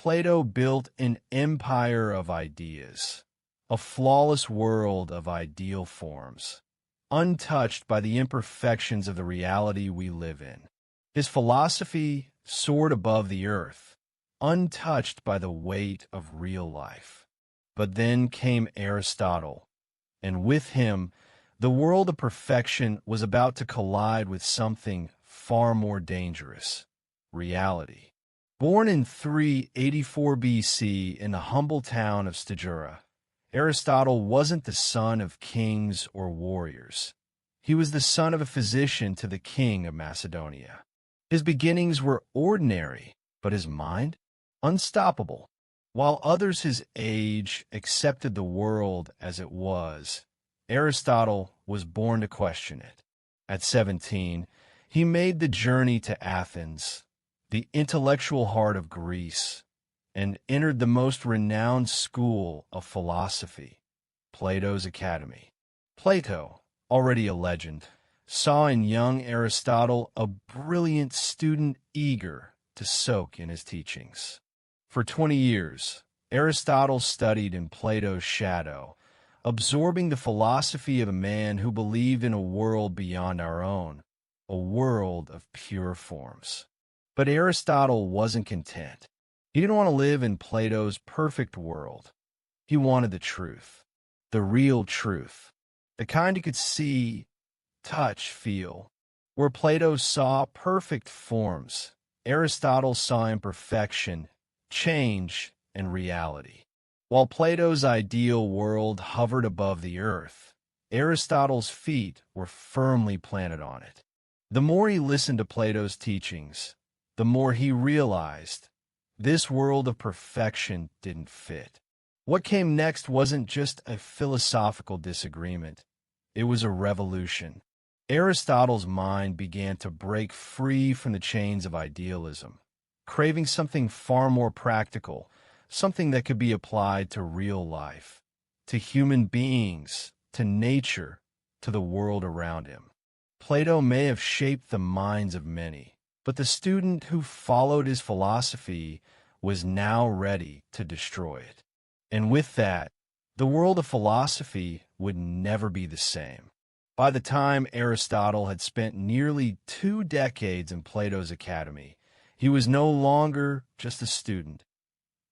Plato built an empire of ideas, a flawless world of ideal forms, untouched by the imperfections of the reality we live in. His philosophy soared above the earth, untouched by the weight of real life. But then came Aristotle, and with him, the world of perfection was about to collide with something far more dangerous: reality. Born in 384 BC in the humble town of Stagira, Aristotle wasn't the son of kings or warriors. He was the son of a physician to the king of Macedonia. His beginnings were ordinary, but his mind? Unstoppable. While others his age accepted the world as it was, Aristotle was born to question it. At 17, he made the journey to Athens, the intellectual heart of Greece, and entered the most renowned school of philosophy, Plato's Academy. Plato, already a legend, saw in young Aristotle a brilliant student eager to soak in his teachings. For 20 years, Aristotle studied in Plato's shadow, absorbing the philosophy of a man who believed in a world beyond our own, a world of pure forms. But Aristotle wasn't content. He didn't want to live in Plato's perfect world. He wanted the truth, the real truth, the kind he could see, touch, feel. Where Plato saw perfect forms, Aristotle saw imperfection, change, and reality. While Plato's ideal world hovered above the earth, Aristotle's feet were firmly planted on it. The more he listened to Plato's teachings, the more he realized this world of perfection didn't fit. What came next wasn't just a philosophical disagreement. It was a revolution. Aristotle's mind began to break free from the chains of idealism, craving something far more practical, something that could be applied to real life, to human beings, to nature, to the world around him. Plato may have shaped the minds of many, but the student who followed his philosophy was now ready to destroy it. And with that, the world of philosophy would never be the same. By the time Aristotle had spent nearly 2 decades in Plato's academy, he was no longer just a student.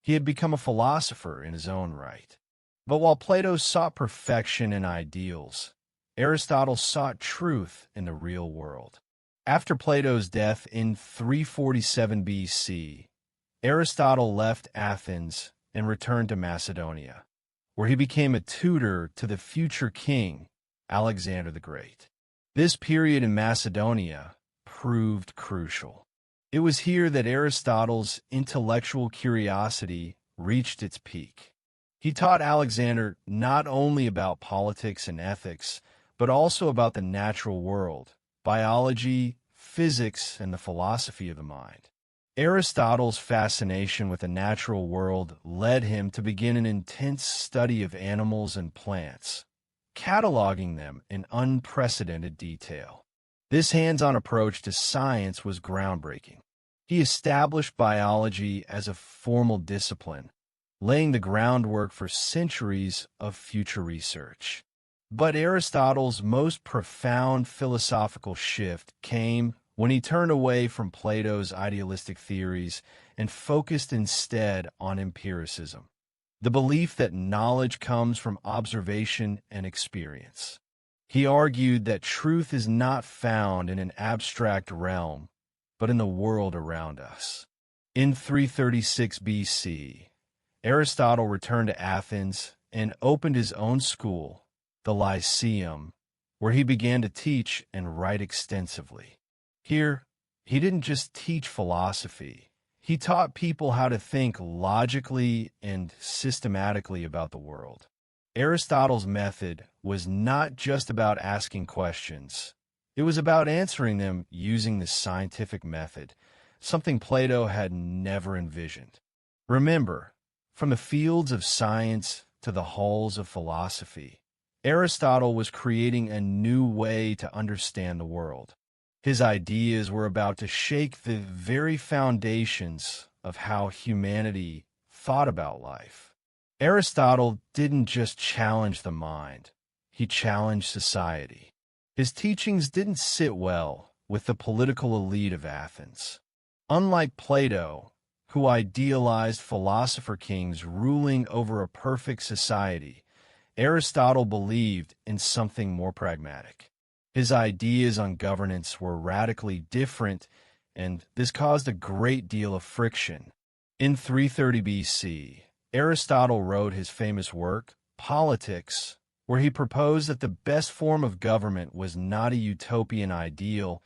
He had become a philosopher in his own right. But while Plato sought perfection in ideals, Aristotle sought truth in the real world. After Plato's death in 347 BC, Aristotle left Athens and returned to Macedonia, where he became a tutor to the future king, Alexander the Great. This period in Macedonia proved crucial. It was here that Aristotle's intellectual curiosity reached its peak. He taught Alexander not only about politics and ethics, but also about the natural world, biology, physics, and the philosophy of the mind. Aristotle's fascination with the natural world led him to begin an intense study of animals and plants, cataloging them in unprecedented detail. This hands-on approach to science was groundbreaking. He established biology as a formal discipline, laying the groundwork for centuries of future research. But Aristotle's most profound philosophical shift came when he turned away from Plato's idealistic theories and focused instead on empiricism, the belief that knowledge comes from observation and experience. He argued that truth is not found in an abstract realm, but in the world around us. In 336 BC, Aristotle returned to Athens and opened his own school, the Lyceum, where he began to teach and write extensively. Here, he didn't just teach philosophy. He taught people how to think logically and systematically about the world. Aristotle's method was not just about asking questions. It was about answering them using the scientific method, something Plato had never envisioned. Remember, from the fields of science to the halls of philosophy, Aristotle was creating a new way to understand the world. His ideas were about to shake the very foundations of how humanity thought about life. Aristotle didn't just challenge the mind, he challenged society. His teachings didn't sit well with the political elite of Athens. Unlike Plato, who idealized philosopher kings ruling over a perfect society, Aristotle believed in something more pragmatic. His ideas on governance were radically different, and this caused a great deal of friction. In 330 BC, Aristotle wrote his famous work, Politics, where he proposed that the best form of government was not a utopian ideal,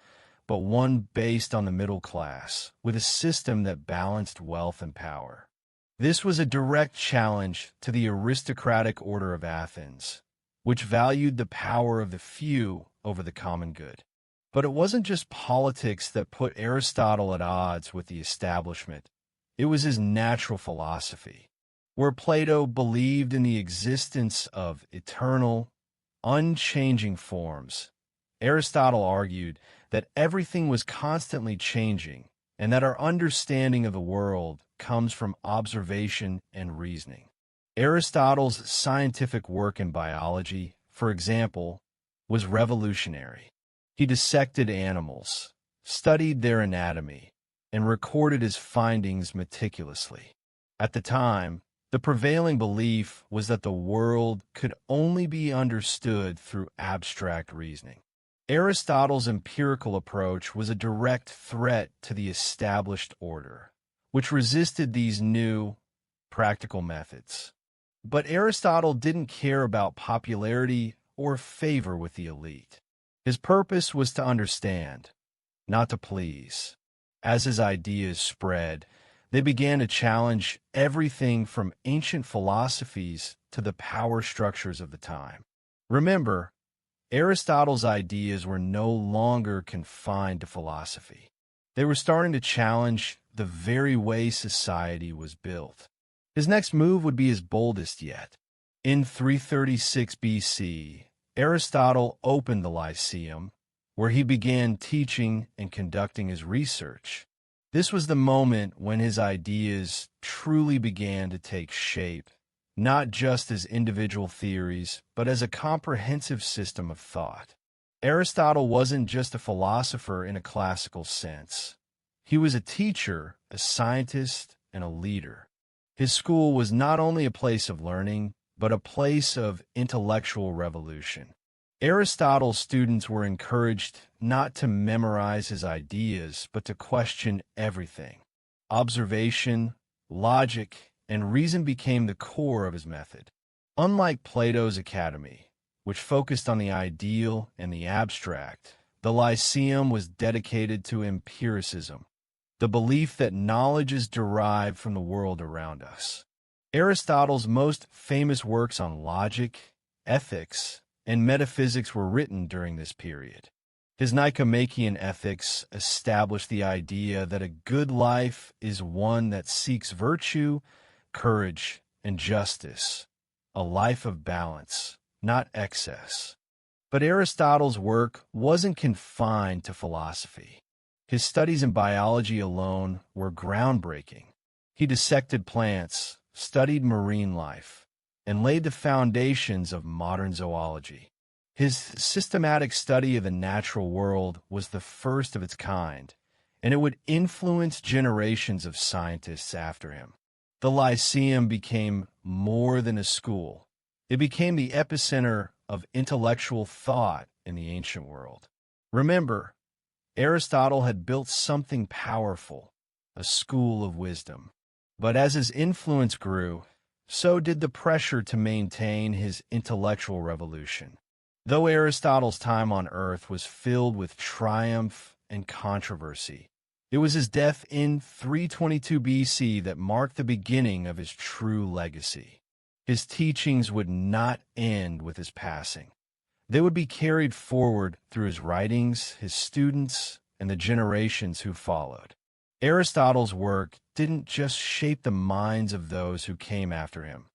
but one based on the middle class, with a system that balanced wealth and power. This was a direct challenge to the aristocratic order of Athens, which valued the power of the few over the common good. But it wasn't just politics that put Aristotle at odds with the establishment. It was his natural philosophy, where Plato believed in the existence of eternal, unchanging forms. Aristotle argued that everything was constantly changing and that our understanding of the world comes from observation and reasoning. Aristotle's scientific work in biology, for example, was revolutionary. He dissected animals, studied their anatomy, and recorded his findings meticulously. At the time, the prevailing belief was that the world could only be understood through abstract reasoning. Aristotle's empirical approach was a direct threat to the established order, which resisted these new, practical methods. But Aristotle didn't care about popularity or favor with the elite. His purpose was to understand, not to please. As his ideas spread, they began to challenge everything from ancient philosophies to the power structures of the time. Remember, Aristotle's ideas were no longer confined to philosophy. They were starting to challenge the very way society was built. His next move would be his boldest yet. In 336 BC, Aristotle opened the Lyceum, where he began teaching and conducting his research. This was the moment when his ideas truly began to take shape, not just as individual theories, but as a comprehensive system of thought. Aristotle wasn't just a philosopher in a classical sense. He was a teacher, a scientist, and a leader. His school was not only a place of learning, but a place of intellectual revolution. Aristotle's students were encouraged not to memorize his ideas, but to question everything. Observation, logic, and reason became the core of his method. Unlike Plato's Academy, which focused on the ideal and the abstract, the Lyceum was dedicated to empiricism, the belief that knowledge is derived from the world around us. Aristotle's most famous works on logic, ethics, and metaphysics were written during this period. His Nicomachean Ethics established the idea that a good life is one that seeks virtue, courage, and justice, a life of balance, not excess. But Aristotle's work wasn't confined to philosophy. His studies in biology alone were groundbreaking. He dissected plants, studied marine life, and laid the foundations of modern zoology. His systematic study of the natural world was the first of its kind, and it would influence generations of scientists after him. The Lyceum became more than a school. It became the epicenter of intellectual thought in the ancient world. Remember, Aristotle had built something powerful, a school of wisdom. But as his influence grew, so did the pressure to maintain his intellectual revolution. Though Aristotle's time on Earth was filled with triumph and controversy, it was his death in 322 BC that marked the beginning of his true legacy. His teachings would not end with his passing. They would be carried forward through his writings, his students, and the generations who followed. Aristotle's work didn't just shape the minds of those who came after him.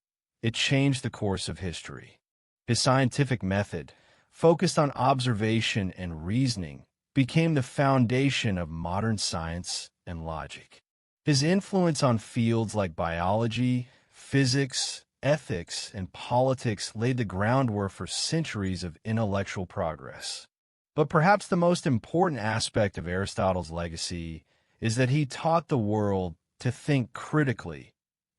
It changed the course of history. His scientific method, focused on observation and reasoning, became the foundation of modern science and logic. His influence on fields like biology, physics, ethics, and politics laid the groundwork for centuries of intellectual progress. But perhaps the most important aspect of Aristotle's legacy is that he taught the world to think critically,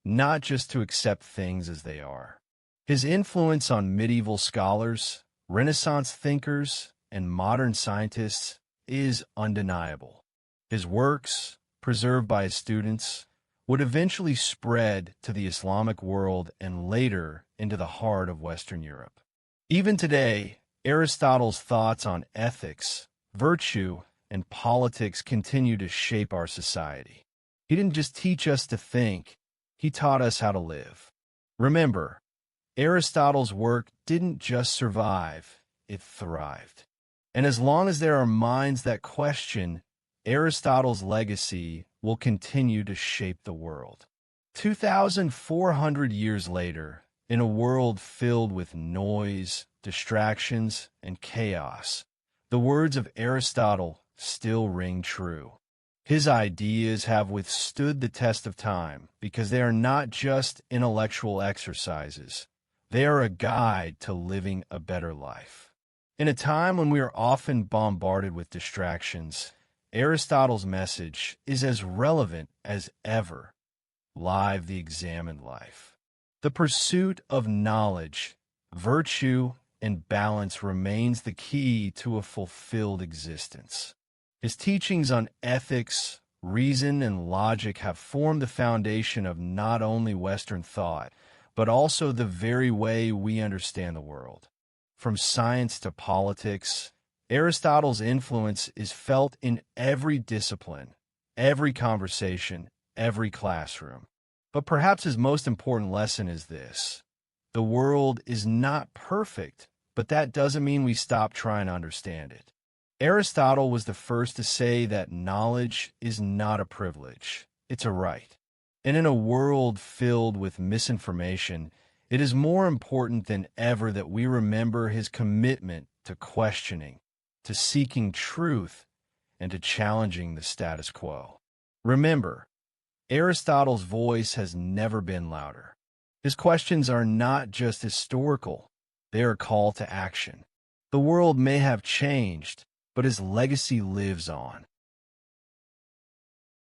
not just to accept things as they are. His influence on medieval scholars, Renaissance thinkers, and modern scientists is undeniable. His works, preserved by his students, would eventually spread to the Islamic world and later into the heart of Western Europe. Even today, Aristotle's thoughts on ethics, virtue, and politics continue to shape our society. He didn't just teach us to think, he taught us how to live. Remember, Aristotle's work didn't just survive, it thrived. And as long as there are minds that question, Aristotle's legacy will continue to shape the world. 2,400 years later, in a world filled with noise, distractions, and chaos, the words of Aristotle still ring true. His ideas have withstood the test of time because they are not just intellectual exercises. They are a guide to living a better life. In a time when we are often bombarded with distractions, Aristotle's message is as relevant as ever. Live the examined life. The pursuit of knowledge, virtue, and balance remains the key to a fulfilled existence. His teachings on ethics, reason, and logic have formed the foundation of not only Western thought, but also the very way we understand the world. From science to politics, Aristotle's influence is felt in every discipline, every conversation, every classroom. But perhaps his most important lesson is this: the world is not perfect, but that doesn't mean we stop trying to understand it. Aristotle was the first to say that knowledge is not a privilege, it's a right. And in a world filled with misinformation, it is more important than ever that we remember his commitment to questioning, to seeking truth, and to challenging the status quo. Remember, Aristotle's voice has never been louder. His questions are not just historical, they are a call to action. The world may have changed, but his legacy lives on.